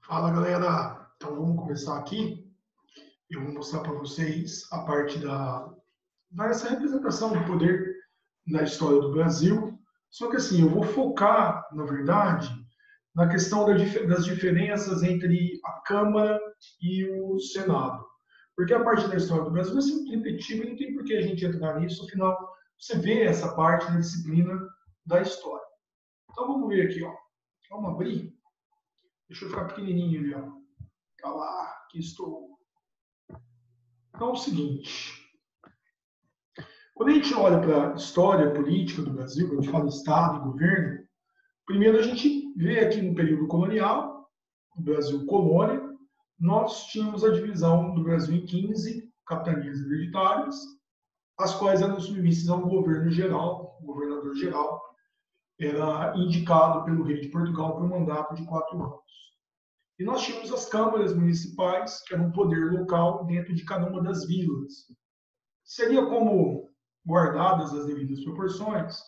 Fala galera, então vamos começar aqui. Eu vou mostrar para vocês a parte dessa representação do poder na história do Brasil. Só que assim, eu vou focar, na verdade, na questão das diferenças entre a Câmara e o Senado. Porque a parte da história do Brasil é sempre repetitiva e não tem por que a gente entrar nisso, afinal, você vê essa parte na disciplina da história. Então vamos ver aqui, ó. Vamos abrir. Deixa eu ficar pequenininho ali, ó. Tá lá, aqui estou. Então é o seguinte, quando a gente olha para a história política do Brasil, quando a gente fala Estado e governo, primeiro a gente vê aqui no período colonial, o Brasil colônia, nós tínhamos a divisão do Brasil em 15 capitanias hereditárias, as quais eram submissas a um governo geral, o governador geral, era indicado pelo rei de Portugal por um mandato de 4 anos. E nós tínhamos as câmaras municipais, que eram um poder local dentro de cada uma das vilas. Seria como, guardadas as devidas proporções,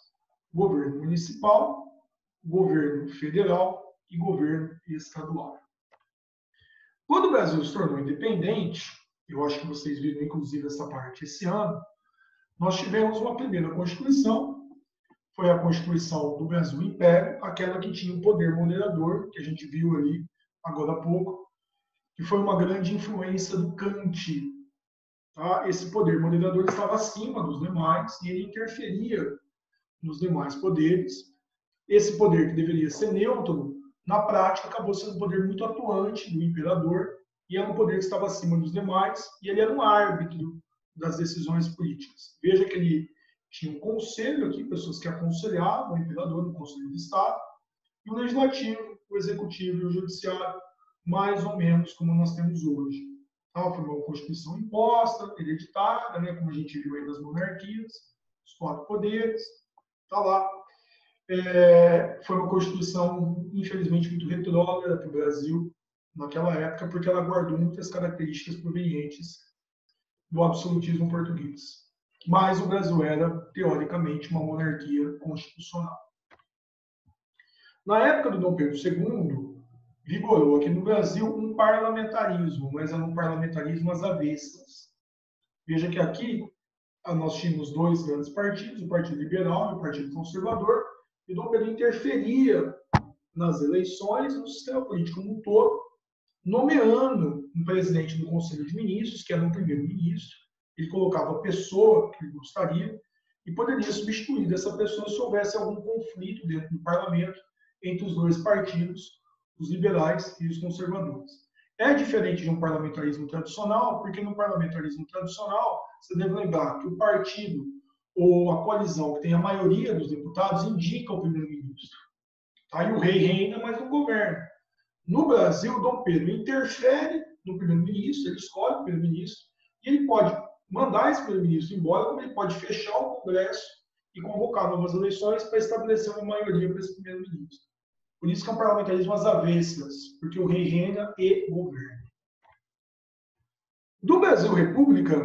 governo municipal, governo federal e governo estadual. Quando o Brasil se tornou independente, eu acho que vocês viram inclusive essa parte esse ano, nós tivemos uma primeira Constituição, foi a Constituição do Brasil Império, aquela que tinha o poder moderador, que a gente viu ali agora há pouco, que foi uma grande influência do Kant. Tá? Esse poder moderador estava acima dos demais e ele interferia nos demais poderes. Esse poder que deveria ser neutro, na prática acabou sendo um poder muito atuante do imperador e era um poder que estava acima dos demais e ele era um árbitro das decisões políticas. Veja que ele tinha um conselho aqui, pessoas que aconselhavam o imperador no Conselho de Estado, e o legislativo, o executivo e o judiciário, mais ou menos como nós temos hoje. Então, foi uma Constituição imposta, hereditária, né, como a gente viu aí nas monarquias, os 4 poderes, está lá. Foi uma Constituição, infelizmente, muito retrógrada para o Brasil naquela época, porque ela guardou muitas características provenientes do absolutismo português. Mas o Brasil era, teoricamente, uma monarquia constitucional. Na época do Dom Pedro II, vigorou aqui no Brasil um parlamentarismo, mas era um parlamentarismo às avessas. Veja que aqui nós tínhamos 2 grandes partidos, o Partido Liberal e o Partido Conservador, e Dom Pedro interferia nas eleições, no sistema político como um todo, nomeando um presidente do Conselho de Ministros, que era um primeiro-ministro, ele colocava a pessoa que ele gostaria e poderia substituir dessa pessoa se houvesse algum conflito dentro do parlamento entre os 2 partidos, os liberais e os conservadores. É diferente de um parlamentarismo tradicional, porque no parlamentarismo tradicional, você deve lembrar que o partido ou a coalizão que tem a maioria dos deputados indica o primeiro-ministro. Tá? E o rei reina, mas não governa. No Brasil, Dom Pedro interfere no primeiro-ministro, ele escolhe o primeiro-ministro, e ele pode mandar esse primeiro-ministro embora, como ele pode fechar o Congresso e convocar novas eleições para estabelecer uma maioria para esse primeiro-ministro. Por isso que é um parlamentarismo às avessas, porque o rei reina e governa. Do Brasil República,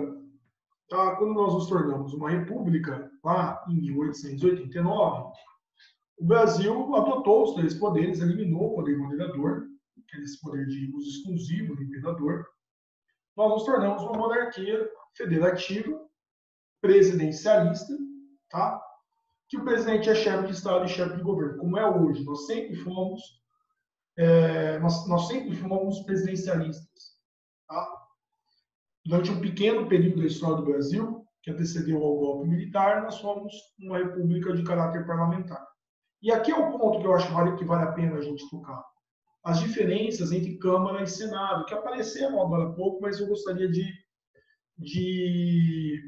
tá, quando nós nos tornamos uma república, lá em 1889, o Brasil adotou os 3 poderes, eliminou o poder moderador, que é esse poder de uso exclusivo do imperador. Nós nos tornamos uma monarquia federativa, presidencialista, tá? Que o presidente é chefe de Estado e chefe de governo, como é hoje. Nós sempre fomos presidencialistas. Tá? Durante um pequeno período da história do Brasil, que antecedeu ao golpe militar, nós fomos uma república de caráter parlamentar. E aqui é o ponto que eu acho que vale a pena a gente tocar. As diferenças entre Câmara e Senado, que apareceram agora há pouco, mas eu gostaria de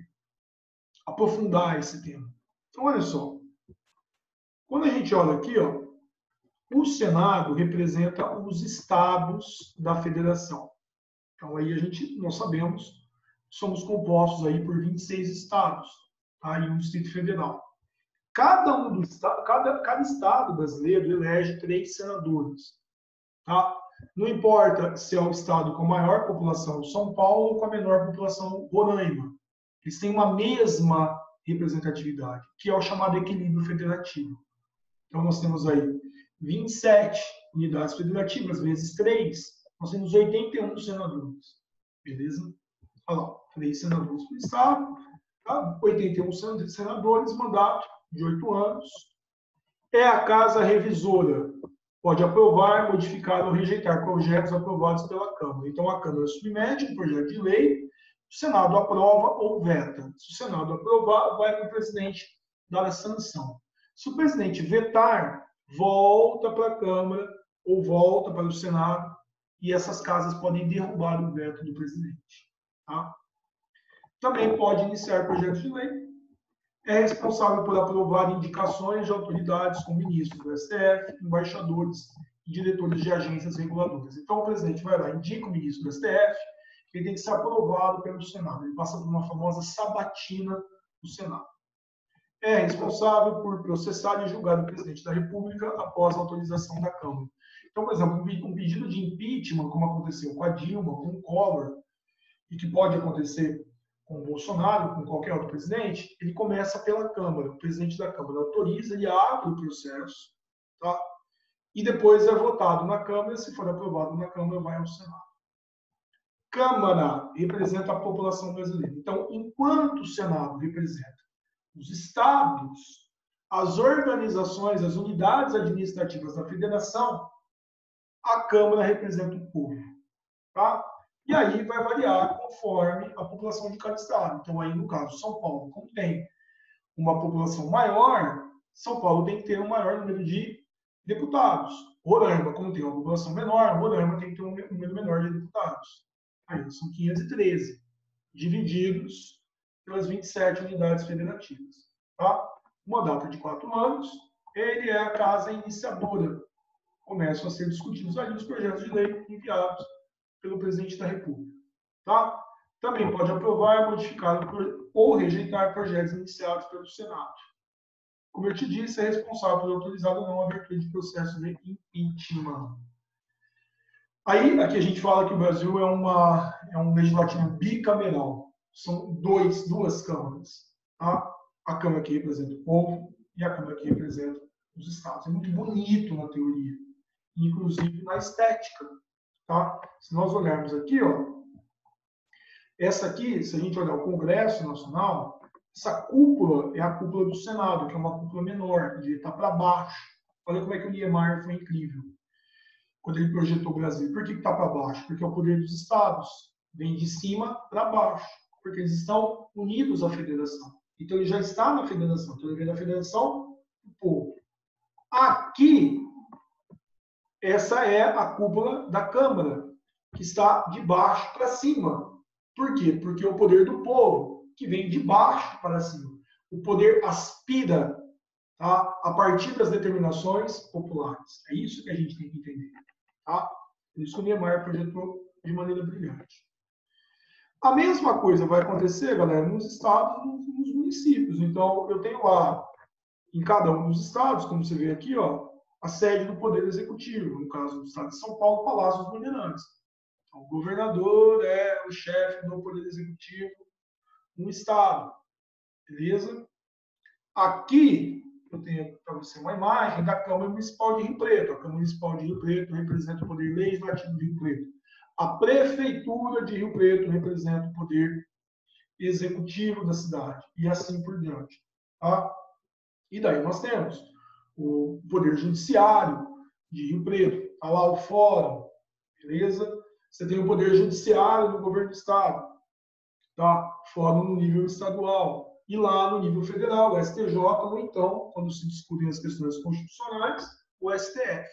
aprofundar esse tema. Então, olha só. Quando a gente olha aqui, ó, o Senado representa os estados da federação. Então, aí nós sabemos, somos compostos aí por 26 estados, tá? E um Distrito Federal. Cada estado brasileiro elege 3 senadores. Tá? Não importa se é o estado com a maior população, São Paulo, ou com a menor população, Roraima. Eles têm uma mesma representatividade, que é o chamado equilíbrio federativo. Então, nós temos aí 27 unidades federativas, vezes 3, nós temos 81 senadores. Beleza? Olha lá, 3 senadores por estado, tá? 81 senadores, mandato de 8 anos. É a casa revisora. Pode aprovar, modificar ou rejeitar projetos aprovados pela Câmara. Então, a Câmara submete um projeto de lei, o Senado aprova ou veta. Se o Senado aprovar, vai para o presidente dar a sanção. Se o presidente vetar, volta para a Câmara ou volta para o Senado e essas casas podem derrubar o veto do presidente. Tá? Também pode iniciar projetos de lei. É responsável por aprovar indicações de autoridades como ministros do STF, embaixadores e diretores de agências reguladoras. Então, o presidente vai lá, indica o ministro do STF, ele tem que ser aprovado pelo Senado. Ele passa por uma famosa sabatina do Senado. É responsável por processar e julgar o presidente da República após a autorização da Câmara. Então, por exemplo, um pedido de impeachment, como aconteceu com a Dilma, com o Collor, e que pode acontecer com o Bolsonaro, com qualquer outro presidente, ele começa pela Câmara. O presidente da Câmara autoriza, ele abre o processo, tá? E depois é votado na Câmara. Se for aprovado na Câmara, vai ao Senado. Câmara representa a população brasileira. Então, enquanto o Senado representa os estados, as organizações, as unidades administrativas da federação, a Câmara representa o povo, tá? E aí vai variar conforme a população de cada estado. Então, aí no caso, São Paulo, como tem uma população maior, São Paulo tem que ter um maior número de deputados. Roraima, como tem uma população menor, Roraima tem que ter um número menor de deputados. Aí são 513, divididos pelas 27 unidades federativas. Tá? Uma data de 4 anos, ele é a casa iniciadora. Começam a ser discutidos ali os projetos de lei enviados pelo presidente da República. Tá? Também pode aprovar, modificar ou rejeitar projetos iniciados pelo Senado. Como eu te disse, é responsável por autorizar ou não a abertura de processo de impeachment. Aí, aqui a gente fala que o Brasil é um legislativo bicameral. São duas câmaras. Tá? A Câmara que representa o povo e a Câmara que representa os estados. É muito bonito na teoria, inclusive na estética. Tá? Se nós olharmos aqui, ó, essa aqui, se a gente olhar o Congresso Nacional, essa cúpula é a cúpula do Senado, que é uma cúpula menor, de está para baixo. Olha como é que o Niemeyer foi incrível quando ele projetou o Brasil. Por que está para baixo? Porque é o poder dos estados. Vem de cima para baixo. Porque eles estão unidos à federação. Então ele já está na federação. Então ele vem da federação do povo. Aqui, essa é a cúpula da Câmara, que está de baixo para cima. Por quê? Porque é o poder do povo, que vem de baixo para cima. O poder aspira, tá, a partir das determinações populares. É isso que a gente tem que entender. Tá? Por isso que o Niemeyer projetou de maneira brilhante. A mesma coisa vai acontecer, galera, nos estados e nos municípios. Então, eu tenho lá, em cada um dos estados, como você vê aqui, ó, a sede do Poder Executivo. No caso do estado de São Paulo, Palácio dos Bandeirantes. Então, o governador é o chefe do Poder Executivo no estado. Beleza? Aqui, eu tenho para você uma imagem da Câmara Municipal de Rio Preto. A Câmara Municipal de Rio Preto representa o Poder Legislativo de Rio Preto. A Prefeitura de Rio Preto representa o Poder Executivo da cidade. E assim por diante. Tá? E daí nós temos o Poder Judiciário de Rio Preto. Está lá o Fórum. Beleza? Você tem o Poder Judiciário do Governo do Estado. Tá? Fórum no nível estadual. E lá no nível federal, o STJ, ou então, quando se discutem as questões constitucionais, o STF.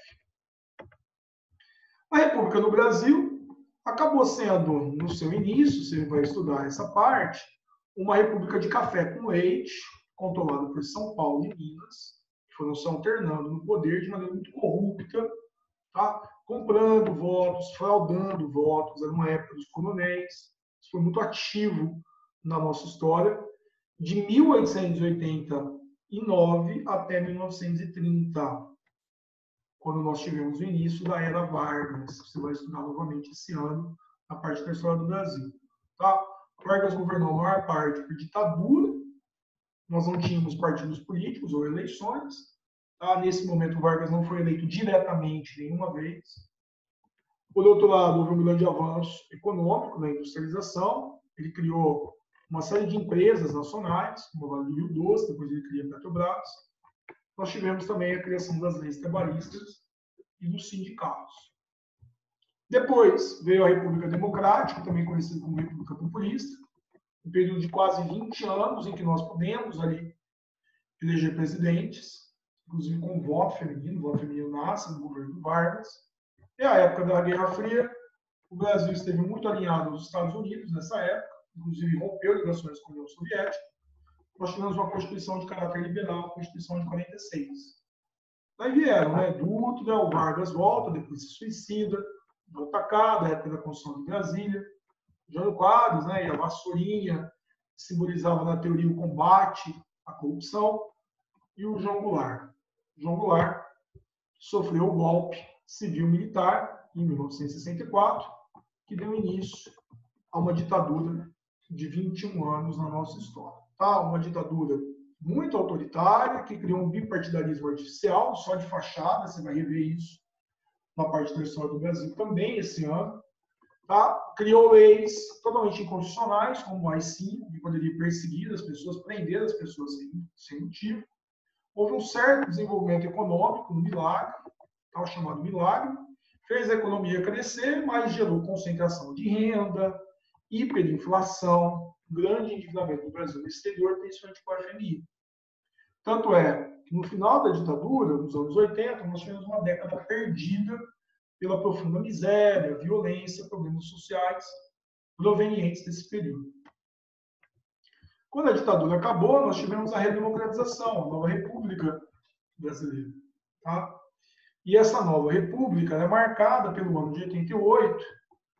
A República do Brasil acabou sendo, no seu início, você vai estudar essa parte, uma república de café com leite, controlada por São Paulo e Minas, que foram se alternando no poder de maneira muito corrupta, tá? Comprando votos, fraudando votos, era uma época dos coronéis, isso foi muito ativo na nossa história, de 1889 até 1930, quando nós tivemos o início da Era Vargas. Você vai estudar novamente esse ano a parte da história do Brasil. Tá? Vargas governou a maior parte por ditadura, nós não tínhamos partidos políticos ou eleições, Tá? Nesse momento, o Vargas não foi eleito diretamente nenhuma vez. Por outro lado, houve um grande avanço econômico na industrialização. Ele criou uma série de empresas nacionais, como a Vale do Rio Doce, depois ele cria a Petrobras. Nós tivemos também a criação das leis trabalhistas e dos sindicatos. Depois veio a República Democrática, também conhecida como República Populista, um período de quase 20 anos em que nós pudemos ali eleger presidentes, inclusive com voto feminino nasce no governo do Vargas. E a época da Guerra Fria, o Brasil esteve muito alinhado aos Estados Unidos nessa época, inclusive rompeu ligações com a União Soviética. Nós tivemos uma Constituição de caráter liberal, a Constituição de 46. Daí vieram, né? Dutra, o Vargas volta, depois se suicida, volta cá, da época da Constituição de Brasília. Jânio Quadros, né? E a vassourinha, simbolizava na teoria o combate à corrupção. E o João Goulart. João Goulart sofreu o golpe civil-militar em 1964, que deu início a uma ditadura de 21 anos na nossa história. Tá? Uma ditadura muito autoritária, que criou um bipartidarismo artificial, só de fachada, você vai rever isso na parte da história do Brasil também esse ano. Tá? Criou leis totalmente inconstitucionais, como o AI-5, que poderia perseguir as pessoas, prender as pessoas sem motivo. Houve um certo desenvolvimento econômico no milagre, tal chamado milagre, fez a economia crescer, mas gerou concentração de renda, hiperinflação, grande endividamento do Brasil no exterior, principalmente com a FMI. Tanto é que no final da ditadura, nos anos 80, nós tivemos uma década perdida pela profunda miséria, violência, problemas sociais provenientes desse período. Quando a ditadura acabou, nós tivemos a redemocratização, a nova República Brasileira. Tá? E essa nova República é marcada pelo ano de 88,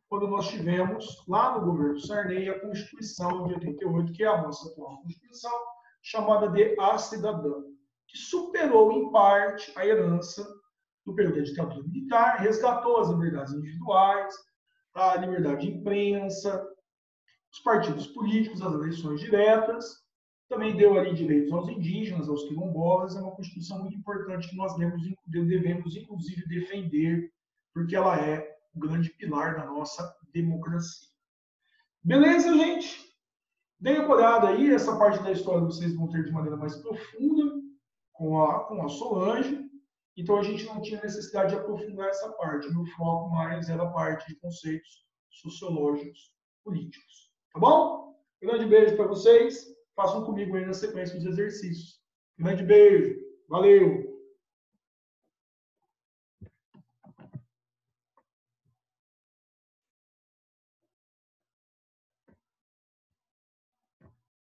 quando nós tivemos, lá no governo Sarney, a Constituição de 88, que é a nossa atual Constituição, chamada de A Cidadã, que superou, em parte, a herança do período da ditadura militar, resgatou as liberdades individuais, a liberdade de imprensa, os partidos políticos, as eleições diretas, também deu ali direitos aos indígenas, aos quilombolas. É uma Constituição muito importante que nós devemos, inclusive, defender, porque ela é o grande pilar da nossa democracia. Beleza, gente? Deem uma olhada aí, essa parte da história vocês vão ter de maneira mais profunda com a Solange. Então, a gente não tinha necessidade de aprofundar essa parte. Meu foco mais era a parte de conceitos sociológicos políticos. Tá bom? Grande beijo para vocês. Façam comigo aí na sequência dos exercícios. Grande beijo. Valeu!